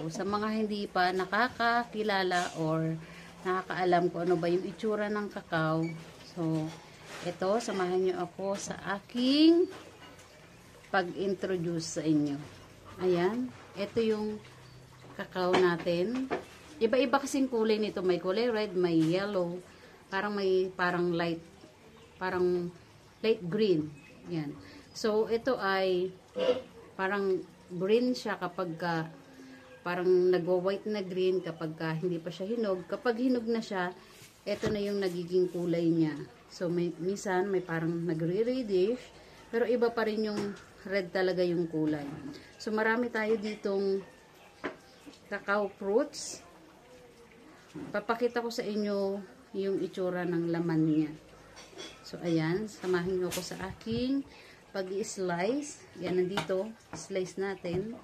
kakao. Sa mga hindi pa nakakakilala or nakakaalam kung ano ba yung itsura ng kakao. So, ito, samahan nyo ako sa aking pag-introduce sa inyo. Ayan, ito yung kakao natin. Iba-iba kasing kulay nito. May kulay red, may yellow, parang light green. Yan. So, ito ay parang green siya kapag parang nagwa-white na green kapag hindi pa siya hinog. Kapag hinog na siya, ito na yung nagiging kulay niya. So, minsan may parang nagre-reddish, pero iba pa rin yung red talaga yung kulay. So, marami tayo ditong cacao fruits. Papakita ko sa inyo yung itsura ng laman niya. So, ayan, samahin nyo ko sa aking pag-i-slice. Yan, nandito, slice natin.